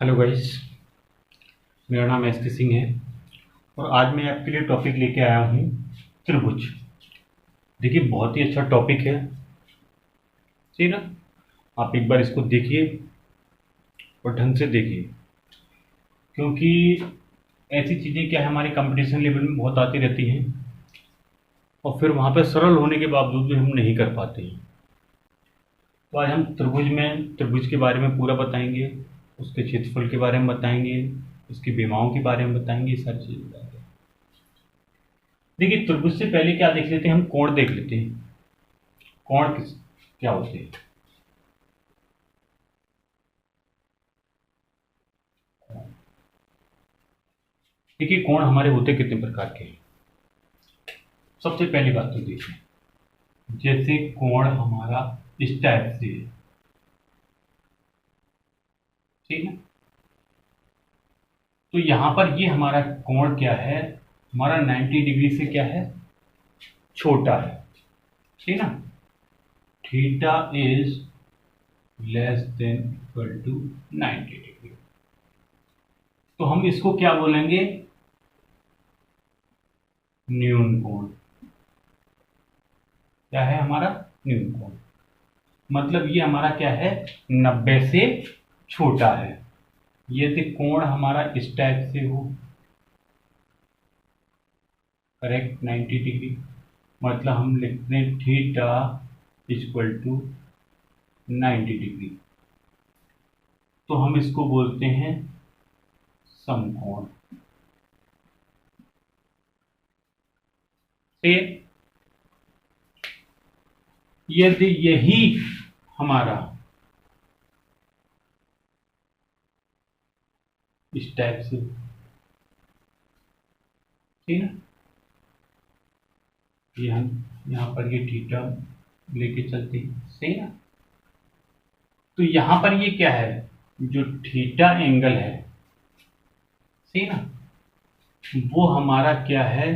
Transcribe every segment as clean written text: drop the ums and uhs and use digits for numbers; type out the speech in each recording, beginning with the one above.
Hello guys. मेरा नाम S के सिंह है और आज मैं आपके लिए टॉपिक लेके आया हूँ त्रिभुज। देखिए, बहुत ही अच्छा टॉपिक है। ठीक ना? आप एक बार इसको देखिए और ढंग से देखिए, क्योंकि ऐसी चीज़ें क्या है, हमारी कंपटीशन लेवल में बहुत आती रहती हैं और फिर वहाँ पे सरल होने के बावजूद भी हम नहीं कर पाते हैं। तो आज हम त्रिभुज के बारे में पूरा बताएंगे, उसके क्षेत्रफल के बारे में बताएंगे, उसकी विमाओं के बारे में बताएंगे, ये सारी चीज़ें बताएंगे। देखिए, त्रिभुज से पहले क्या देख लेते हैं, हम कोण देख लेते हैं। कोण क्या होते हैं? देखिए, कोण हमारे होते कितने प्रकार के हैं। सबसे पहली बात तो देखिए, जैसे कोण हमारा इस टाइप से है, ठीक है। तो यहां पर ये हमारा कोण क्या है, हमारा 90 डिग्री से क्या है, छोटा है, ठीक ना। Theta is less than equal to 90 degree. तो हम इसको क्या बोलेंगे, न्यून कोण। क्या है हमारा न्यून कोण, मतलब ये हमारा क्या है, 90 से छोटा है। यदि कोण हमारा इस टाइप से हो, करेक्ट 90 डिग्री, मतलब हम लिखते हैं थीटा इक्वल टू 90 डिग्री, तो हम इसको बोलते हैं समकोण। फिर यदि यही हमारा इस टाइप से, ठीक है, ये हम यहाँ पर ये थीटा लेके चलते हैं, सही ना। तो यहाँ पर ये क्या है, जो थीटा एंगल है, सही ना, वो हमारा क्या है,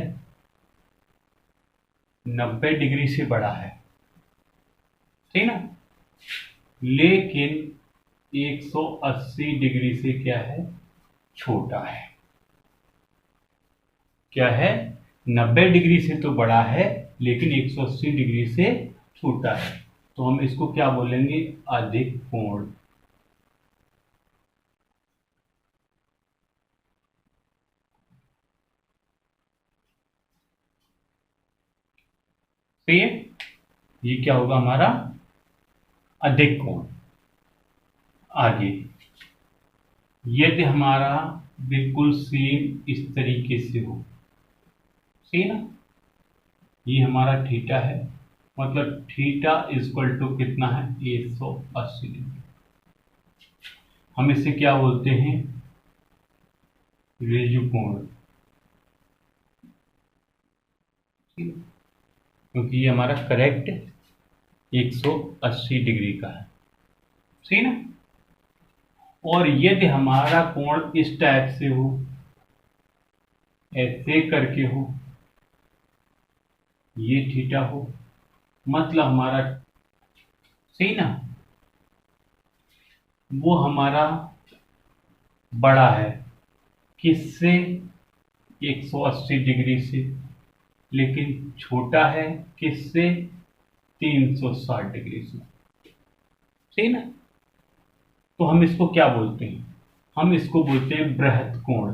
90 डिग्री से बड़ा है, ठीक ना। लेकिन 180 डिग्री से क्या है, छोटा है। क्या है, 90 डिग्री से तो बड़ा है लेकिन 180 डिग्री से छोटा है। तो हम इसको क्या बोलेंगे, अधिक कोण। तो ये क्या होगा हमारा, अधिक कोण। आगे यदि हमारा बिल्कुल सेम इस तरीके से हो, सही ना, ये हमारा थीटा है, मतलब थीटा इक्वल टू कितना है, 180 डिग्री। हम इसे क्या बोलते हैं, रेजु कोण, क्योंकि ये हमारा करेक्ट 180 डिग्री का है, सही ना। और यदि हमारा कोण इस टाइप से हो, ऐसे करके हो, ये थीटा हो, मतलब हमारा, सही ना, वो हमारा बड़ा है किससे, 180 डिग्री से, लेकिन छोटा है किससे, 360 डिग्री से, सही ना। तो हम इसको क्या बोलते हैं, हम इसको बोलते हैं बृहत कोण।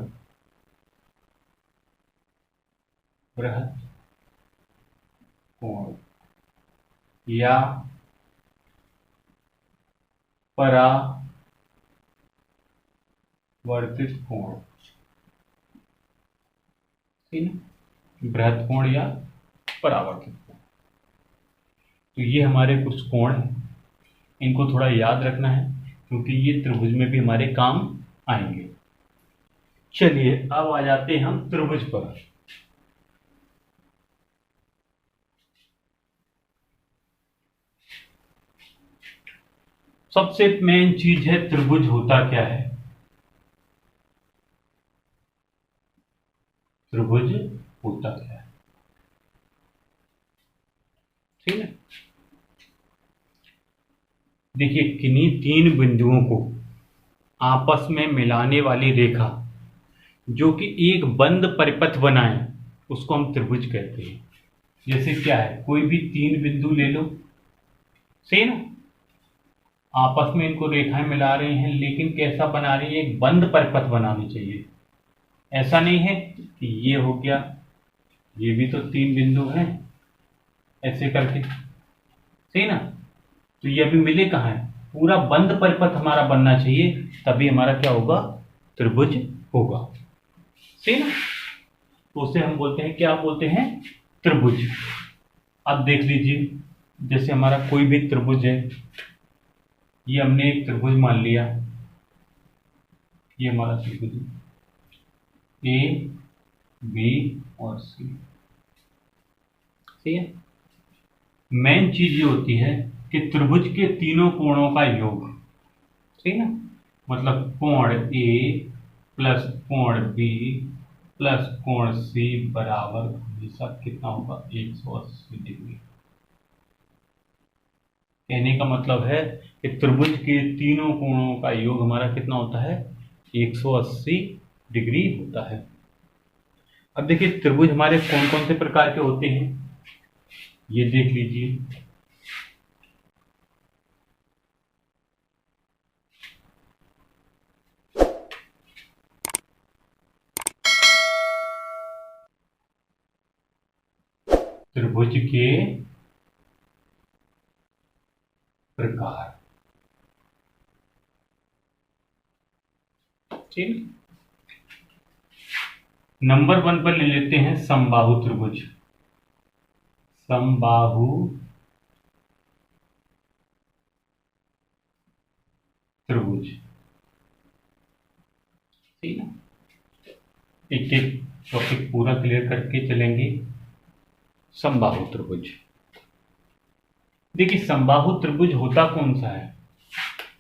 बृहत कोण या परावर्तित कोण, ठीक है, बृहत कोण या परावर्तित कोण। तो ये हमारे कुछ कोण हैं, इनको थोड़ा याद रखना है क्योंकि ये त्रिभुज में भी हमारे काम आएंगे। चलिए अब आ जाते हैं हम त्रिभुज पर। सबसे मेन चीज है, त्रिभुज होता क्या है। त्रिभुज होता क्या है, ठीक है। देखिए, किन्हीं तीन बिंदुओं को आपस में मिलाने वाली रेखा जो कि एक बंद परिपथ बनाए उसको हम त्रिभुज कहते हैं। जैसे क्या है, कोई भी तीन बिंदु ले लो, सही ना, आपस में इनको रेखाएं मिला रही हैं लेकिन कैसा बना रही है, एक बंद परिपथ बनानी चाहिए। ऐसा नहीं है कि ये हो गया, ये भी तो तीन बिंदु हैं ऐसे करके, सही ना, तो ये अभी मिले कहाँ है, पूरा बंद परिपथ हमारा बनना चाहिए, तभी हमारा क्या होगा, त्रिभुज होगा, सही ना। तो उसे हम बोलते हैं, क्या बोलते हैं, त्रिभुज। अब देख लीजिए, जैसे हमारा कोई भी त्रिभुज है, ये हमने एक त्रिभुज मान लिया, ये हमारा त्रिभुज है, ए बी और सी, सही है। मेन चीज ये होती है कि त्रिभुज के तीनों कोणों का योग, सही ना, मतलब कोण ए प्लस कोण बी प्लस कोण सी बराबर हमेशा कितना होगा, 180 डिग्री। कहने का मतलब है कि त्रिभुज के तीनों कोणों का योग हमारा कितना होता है, 180 डिग्री होता है। अब देखिए त्रिभुज हमारे कौन कौन से प्रकार के होते हैं, ये देख लीजिए। त्रिभुज के प्रकार, ठीक, नंबर 1 पर ले लेते हैं समबाहु त्रिभुज। समबाहु त्रिभुज, ठीक है, एक एक टॉपिक पूरा क्लियर करके चलेंगे। समबाहु त्रिभुज, देखिए समबाहु त्रिभुज होता कौन सा है,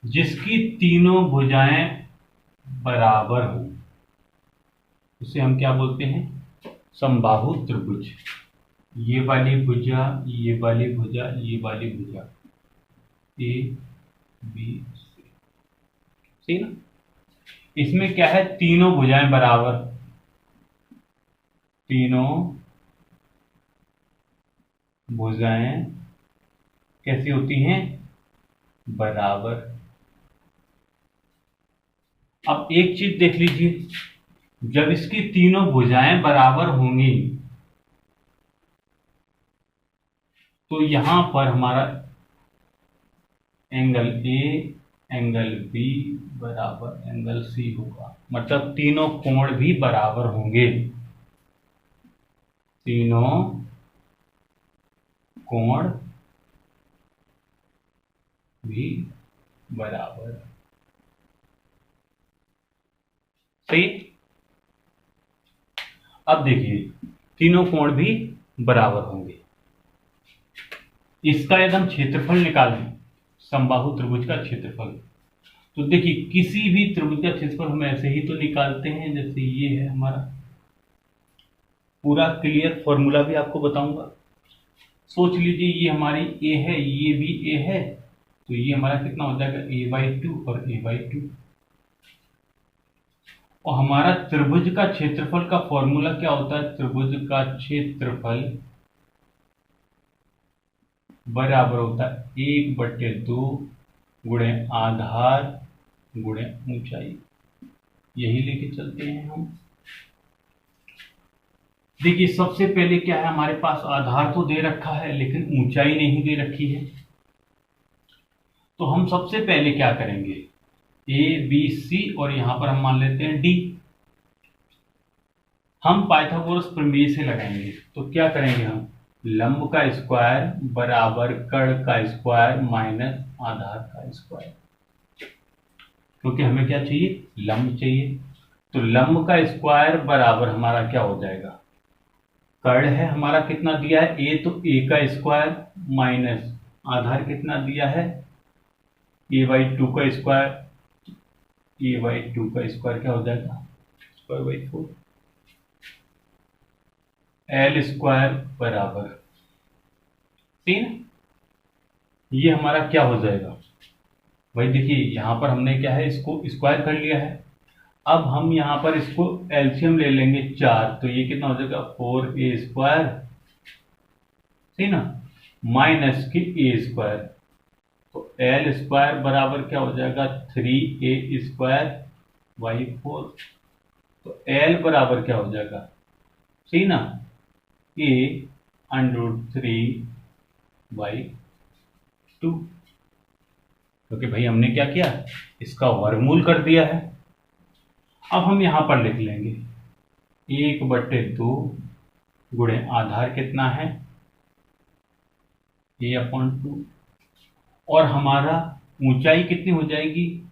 जिसकी तीनों भुजाएं बराबर हो, उसे हम क्या बोलते हैं, समबाहु त्रिभुज। ये वाली भुजा, ये वाली भुजा, ये वाली भुजा, ए बी सी, सही ना। इसमें क्या है, तीनों भुजाएं बराबर, तीनों भुजाएं कैसी होती हैं, बराबर। अब एक चीज देख लीजिए, जब इसकी तीनों भुजाएं बराबर होंगी तो यहां पर हमारा एंगल ए एंगल बी बराबर एंगल सी होगा, मतलब तीनों कोण भी बराबर होंगे, तीनों कोण भी बराबर, सही। अब देखिए तीनों कोण भी बराबर होंगे, इसका यदि हम क्षेत्रफल निकालें, समबाहु त्रिभुज का क्षेत्रफल, तो देखिए किसी भी त्रिभुज का क्षेत्रफल हम ऐसे ही तो निकालते हैं, जैसे ये है हमारा, पूरा क्लियर फॉर्मूला भी आपको बताऊंगा। सोच लीजिए ये हमारी ए है, ये भी ए है, तो ये हमारा कितना हो जाएगा, a/2 और a/2। और हमारा त्रिभुज का क्षेत्रफल का फॉर्मूला क्या होता है, त्रिभुज का क्षेत्रफल बराबर होता है 1/2 गुणे आधार गुणे ऊंचाई, यही लेके चलते हैं हम। देखिए सबसे पहले क्या है, हमारे पास आधार तो दे रखा है लेकिन ऊंचाई नहीं दे रखी है, तो हम सबसे पहले क्या करेंगे, ए बी सी और यहां पर हम मान लेते हैं डी। हम पाइथागोरस प्रमेय से लगाएंगे, तो क्या करेंगे हम, लंब का स्क्वायर बराबर कर्ण का स्क्वायर माइनस आधार का स्क्वायर, क्योंकि हमें क्या चाहिए, लंब चाहिए। तो लंब का स्क्वायर बराबर हमारा क्या हो जाएगा, कर्ण है हमारा कितना दिया है ए, तो ए का स्क्वायर माइनस आधार कितना दिया है a/2 का स्क्वायर, a/2 का स्क्वायर क्या हो जाएगा, स्क्वायर/4, एल स्क्वायर बराबर 3, ये हमारा क्या हो जाएगा, भाई देखिए यहाँ पर हमने क्या है, इसको स्क्वायर कर लिया है। अब हम यहाँ पर इसको एलसीएम ले लेंगे 4, तो ये कितना हो जाएगा 4a², ठीक ना, माइनस के a², तो l² बराबर क्या हो जाएगा 3a²/4। तो l बराबर क्या हो जाएगा, सही ना, a√3/2, क्योंकि भाई हमने क्या किया, इसका वर्गमूल कर दिया है। अब हम यहां पर लिख लेंगे 1/2 गुणे आधार कितना है a/2, और हमारा ऊंचाई कितनी हो जाएगी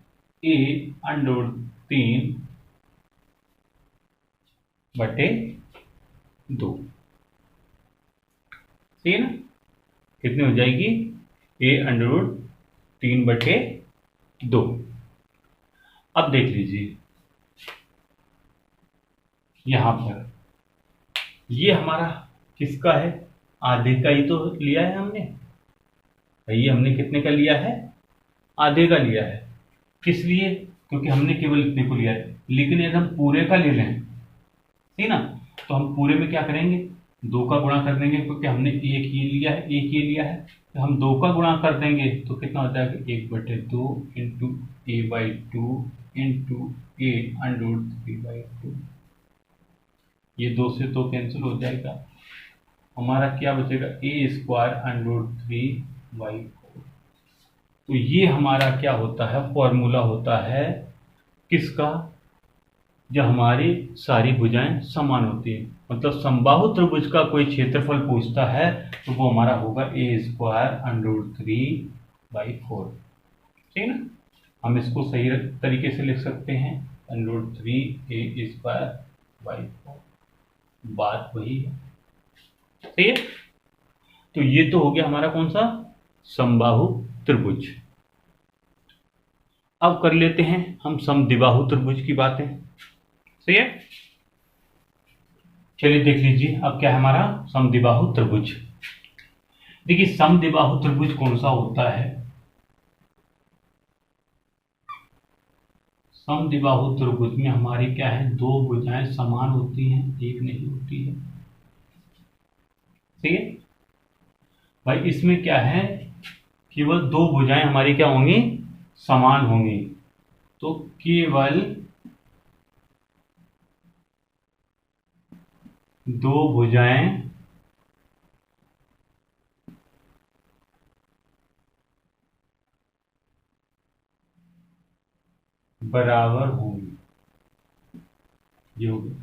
a√3/2, ठीक है ना, कितनी हो जाएगी a√3/2। अब देख लीजिए यहां पर ये हमारा किसका है, आधे का ही तो लिया है हमने। ये हमने कितने का लिया है, आधे का लिया है। किस लिए, क्योंकि हमने केवल इतने को लिया है। लेकिन यदि हम पूरे का ले लें, ठीक ना, तो हम पूरे में क्या करेंगे, 2 का गुणा कर देंगे, क्योंकि हमने एक ये लिया है, एक ये लिया है, तो हम 2 का गुणा कर देंगे तो कितना हो जाएगा 1/2 इंटू a/2 इंटू a√3/2। ये 2 से 2 कैंसिल हो जाएगा, हमारा क्या बचेगा a²√3/4। तो ये हमारा क्या होता है, फॉर्मूला होता है किसका, जब हमारी सारी भुजाएं समान होती है। मतलब समबाहु त्रिभुज का कोई क्षेत्रफल पूछता है तो वो हमारा होगा a²√3/4, ठीक है ना। हम इसको सही तरीके से लिख सकते हैं √3a²/4, बात वही है, ठीक है। तो ये तो हो गया हमारा कौन सा, समबाहु त्रिभुज। अब कर लेते हैं हम समद्विबाहु त्रिभुज की बातें, सही है। चलिए देख लीजिए अब क्या है हमारा समद्विबाहु त्रिभुज। देखिए समद्विबाहु त्रिभुज कौन सा होता है, समद्विबाहु त्रिभुज में हमारी क्या है, 2 भुजाएं समान होती हैं, एक नहीं होती है, ठीक है भाई। इसमें क्या है, केवल 2 भुजाएं हमारी क्या होंगी, समान होंगी। तो केवल 2 भुजाएं बराबर होंगी, ये हो गया।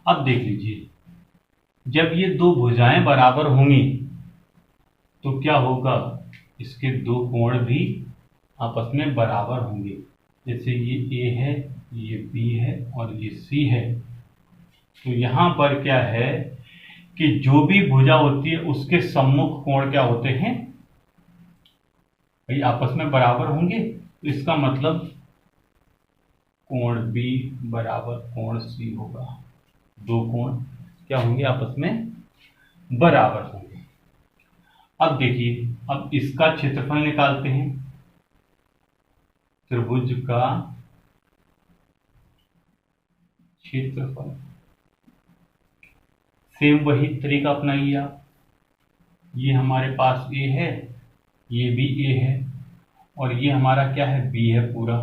अब देख लीजिए जब ये 2 भुजाएं बराबर होंगी तो क्या होगा, इसके 2 कोण भी आपस में बराबर होंगे। जैसे ये A है, ये B है और ये C है, तो यहां पर क्या है कि जो भी भुजा होती है उसके सम्मुख कोण क्या होते हैं भाई, आपस में बराबर होंगे। तो इसका मतलब कोण B बराबर कोण C होगा, 2 कोण क्या होंगे, आपस में बराबर होंगे। अब देखिए अब इसका क्षेत्रफल निकालते हैं, त्रिभुज का क्षेत्रफल। सेम वही तरीका अपनाइए आप, ये हमारे पास A है, ये भी A है और ये हमारा क्या है B है पूरा,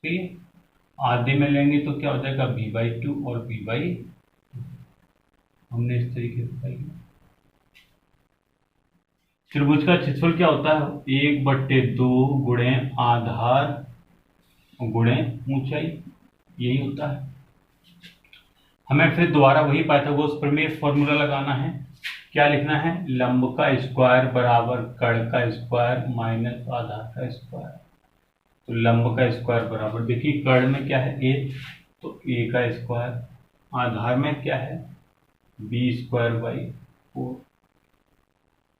ठीक है। आधे में लेंगे तो क्या हो जाएगा b/2 और b/2, हमने इस तरीके से पाई। त्रिभुज का क्षेत्रफल क्या होता है, 1/2 गुणे आधार गुणे ऊंचाई, यही होता है। हमें फिर दोबारा वही पाइथागोरस प्रमेय फॉर्मूला लगाना है। क्या लिखना है, लंब का स्क्वायर बराबर कर्ण का स्क्वायर माइनस आधार का स्क्वायर। तो लंब का स्क्वायर बराबर, देखिए कर्ण में क्या है a, तो a का स्क्वायर, आधार में क्या है b²/4,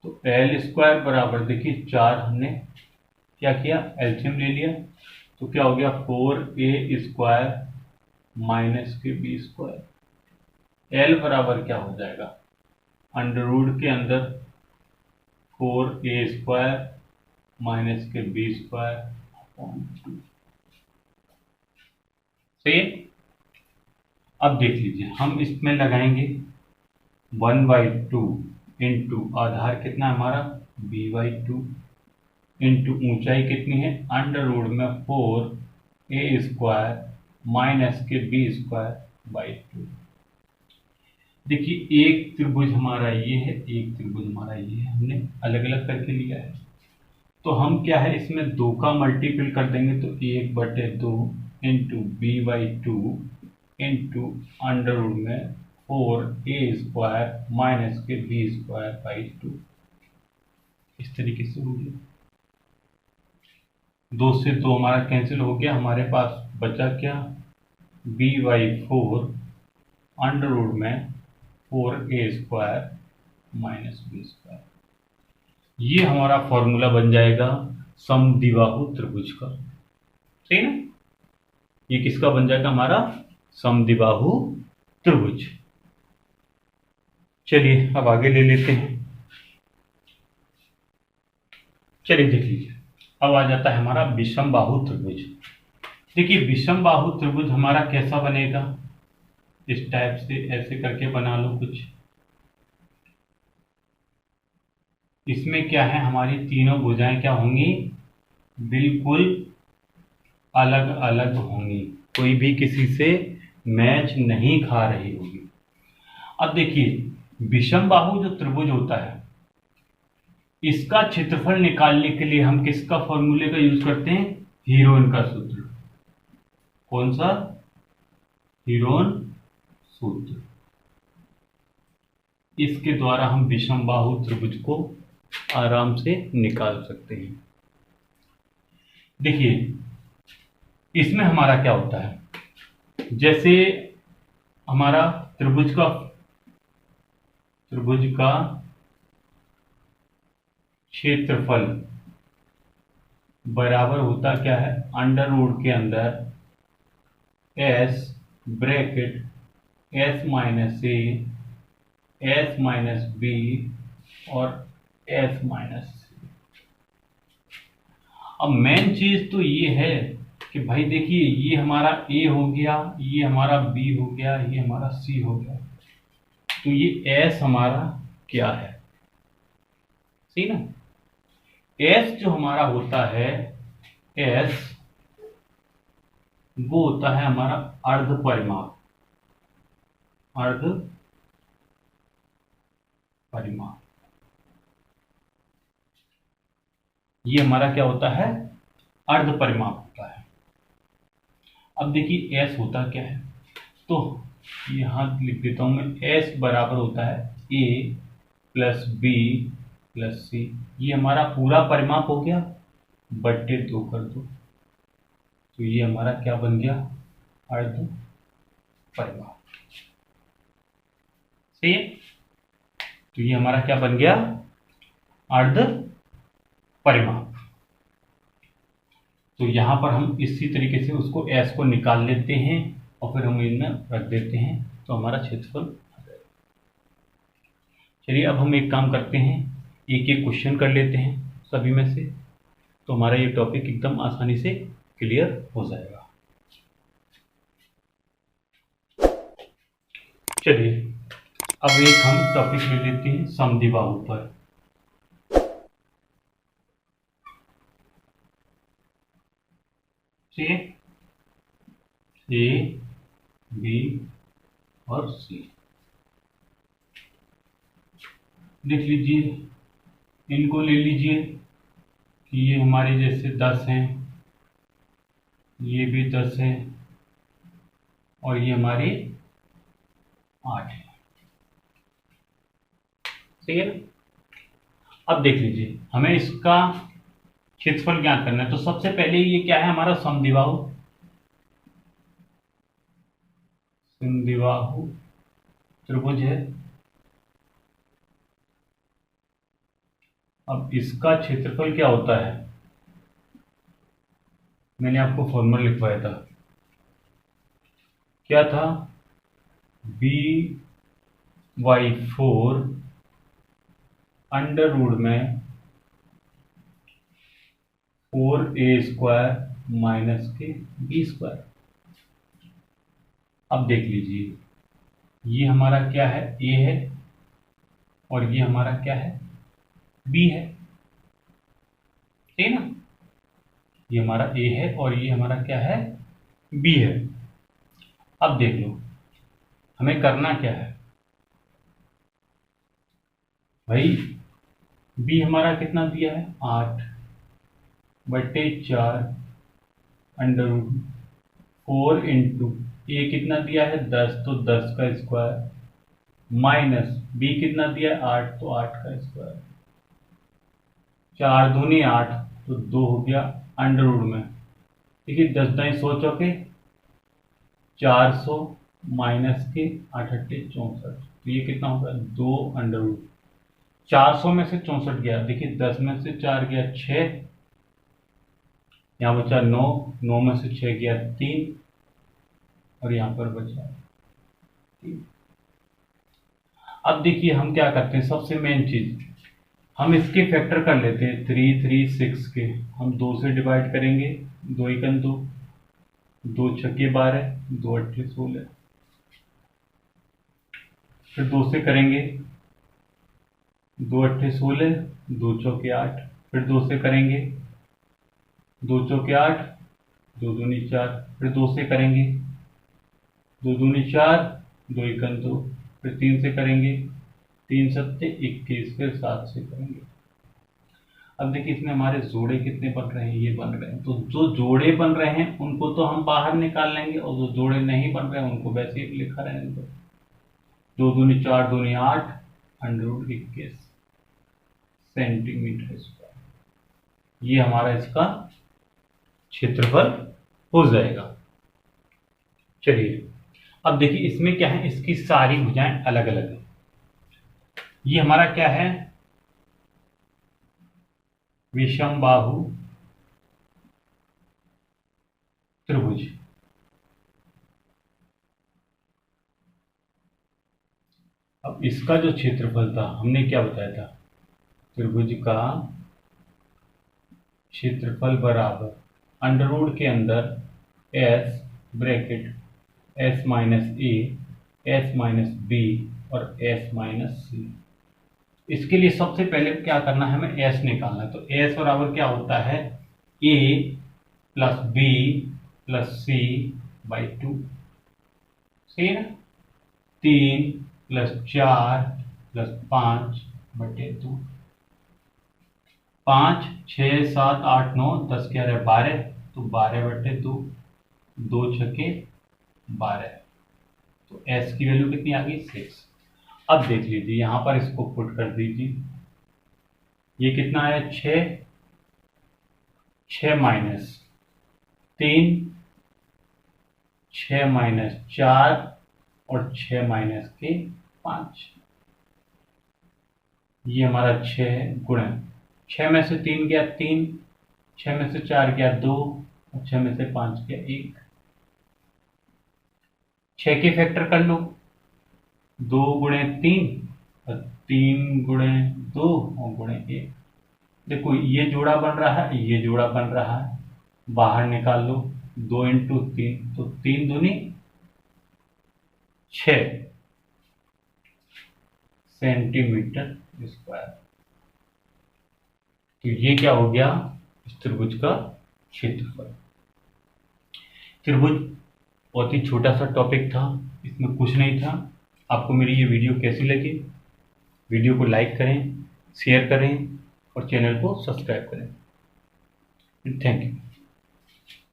तो l² बराबर, देखिए 4 हमने क्या किया एलसीएम ले लिया, तो क्या हो गया 4a² माइनस के b²। l बराबर क्या हो जाएगा, अंडर रूट के अंदर 4a² माइनस के b² अपॉन 2। सही है। अब देख लीजिए, हम इसमें लगाएंगे 1/2 इंटू आधार कितना है हमारा b/2 इंटू ऊंचाई कितनी है √ में 4a² माइनस के b²/2। देखिए एक त्रिभुज हमारा ये है, एक त्रिभुज हमारा ये है, हमने अलग अलग करके लिया है। तो हम क्या है इसमें 2 का मल्टीपल कर देंगे तो 1/2 इंटू b/2 इंटू √ में 4a² माइनस के b²/2। इस तरीके से हो गया। 2 से 2 हमारा कैंसिल हो गया, हमारे पास बचा क्या b/4 √ में 4a² माइनस b²। ये हमारा फॉर्मूला बन जाएगा समद्विबाहु त्रिभुज का। सही ना। ये किसका बन जाएगा हमारा समद्विबाहु त्रिभुज। चलिए अब आगे ले लेते हैं। चलिए देख लीजिए, अब आ जाता है हमारा विषमबाहु त्रिभुज। देखिए विषमबाहु त्रिभुज हमारा कैसा बनेगा, इस टाइप से ऐसे करके बना लो कुछ। इसमें क्या है हमारी तीनों भुजाएं क्या होंगी बिल्कुल अलग अलग होंगी, कोई भी किसी से मैच नहीं खा रही होगी। अब देखिए विषमबाहु जो त्रिभुज होता है इसका क्षेत्रफल निकालने के लिए हम किसका फॉर्मूले का यूज करते हैं, हीरोन का सूत्र। कौन सा, हीरोन सूत्र। इसके द्वारा हम विषमबाहु त्रिभुज को आराम से निकाल सकते हैं। देखिए इसमें हमारा क्या होता है, जैसे हमारा त्रिभुज का क्षेत्रफल बराबर होता क्या है √ के अंदर s bracket s minus a s minus b और s माइनस c। अब मेन चीज तो ये है कि भाई देखिए ये हमारा a हो गया, ये हमारा b हो गया, ये हमारा c हो गया, तो ये s हमारा क्या है। सही ना। s जो हमारा होता है s वो होता है हमारा अर्ध परिमाप। अर्ध परिमाप ये हमारा क्या होता है अर्ध परिमाप होता है। अब देखिए s होता क्या है, तो यहां लिख देता हूं मैं, s बराबर होता है a plus b plus c। ये हमारा पूरा परिमाप हो गया, बट्टे 2 कर दो, तो ये हमारा क्या बन गया अर्ध परिमाप। सही है। तो ये हमारा क्या बन गया अर्ध परिमाप। तो यहां पर हम इसी तरीके से उसको s को निकाल लेते हैं और फिर हम इनमें रख देते हैं, तो हमारा क्षेत्रफल आ जाएगा। चलिए अब हम एक काम करते हैं, एक एक क्वेश्चन कर लेते हैं सभी में से, तो हमारा ये टॉपिक एकदम आसानी से क्लियर हो जाएगा। चलिए अब एक हम टॉपिक ले लेते हैं समद्विबाहु पर। ए बी और सी देख लीजिए, इनको ले लीजिए कि ये हमारे जैसे 10 हैं, ये भी 10 है और ये हमारे 8 है। ठीक है। अब देख लीजिए हमें इसका क्षेत्रफल ज्ञात करना है, तो सबसे पहले ये क्या है हमारा समद्विबाहु त्रिभुज है। अब इसका क्षेत्रफल क्या होता है, मैंने आपको फॉर्मूला लिखवाया था, क्या था b/4 √ में 4a² माइनस के b²। अब देख लीजिए, ये हमारा क्या है, a है, और ये हमारा क्या है, b है, ठीक है ना। ये हमारा a है और ये हमारा क्या है, b है। अब देख लो हमें करना क्या है भाई, b हमारा कितना दिया है, 8/4 अंडर 4 इंटू ए कितना दिया है, 10, तो 10 का स्क्वायर, माइनस b कितना दिया है, 8, तो 8 का स्क्वायर, 4 दूनी 8, तो 2 हो गया अंडर रूट में। देखिए 10 दाई 100 चौके 400 माइनस के 8 अट्ठे 64, तो ये कितना होगा, 2 अंडर रूट। 400 में से 64 गया, देखिए 10 में से 4 गया 6, यहाँ बचा 9, 9 में से 6 गया 3, और यहाँ पर बचा 3। अब देखिए हम क्या करते हैं, सबसे मेन चीज हम इसके फैक्टर कर लेते हैं, 3, 3, 6 के हम 2 से डिवाइड करेंगे, 2 एकन 2, 2 छक्के 12, 2 अट्ठे 16, फिर 2 से करेंगे, 2 अट्ठे 16, 2 चौके 8, फिर 2 से करेंगे, 2 चौके 8, 2 दूनी 4, फिर 2 से करेंगे, 2 दूनी 4, 2 एकन 2, फिर 3 से करेंगे, 3 सत्ते 21, फिर 7 से करेंगे। अब देखिए इसमें हमारे जोड़े कितने बन रहे हैं, ये बन रहे हैं, तो जो जोड़े बन रहे हैं उनको तो हम बाहर निकाल लेंगे, और जो जोड़े नहीं बन रहे हैं उनको वैसे ही लिखा रहने दो। 2 दूनी 4, दूनी 8, अंडर 21 सेंटीमीटर स्क्वायर। ये हमारा इसका क्षेत्रफल हो जाएगा। चलिए अब देखिए इसमें क्या है, इसकी सारी भुजाएं अलग अलग है। ये हमारा क्या है, विषमबाहु त्रिभुज। अब इसका जो क्षेत्रफल था हमने क्या बताया था, त्रिभुज का क्षेत्रफल बराबर अंडर रूट के अंदर s ब्रैकेट s माइनस ए, s माइनस बी और s माइनस सी। इसके लिए सबसे पहले क्या करना है, हमें s निकालना है। तो s बराबर क्या होता है, a plus B plus C by 2, सही है ना। 3 प्लस 4 प्लस 5/2, 5, 6, 7, 8, 9, 10, 11, 12, तो 12/2, 2 छक्के 12, तो s की वैल्यू कितनी आ गई, 6। अब देख लीजिए यहां पर इसको पुट कर दीजिए, ये कितना आया, 6, 6 माइनस 3, 6 माइनस 4 और 6 माइनस के 5, ये हमारा 6 गुणा 6 में से 3 गया 3, 6 में से 4 गया 2, और 6 में से 5 गया 1। 6 के फैक्टर कर लो, 2 गुणे 3 और 3 गुणे 2 और गुणे 1। देखो ये जोड़ा बन रहा है, ये जोड़ा बन रहा है, बाहर निकाल लो, 2 इंटू 3, तो 3 दूनी 6 सेंटीमीटर स्क्वायर। तो ये क्या हो गया, इस त्रिभुज का क्षेत्रफल। त्रिभुज बहुत ही छोटा सा टॉपिक था, इसमें कुछ नहीं था। आपको मेरी ये वीडियो कैसी लगी, वीडियो को लाइक करें, शेयर करें और चैनल को सब्सक्राइब करें। Thank you.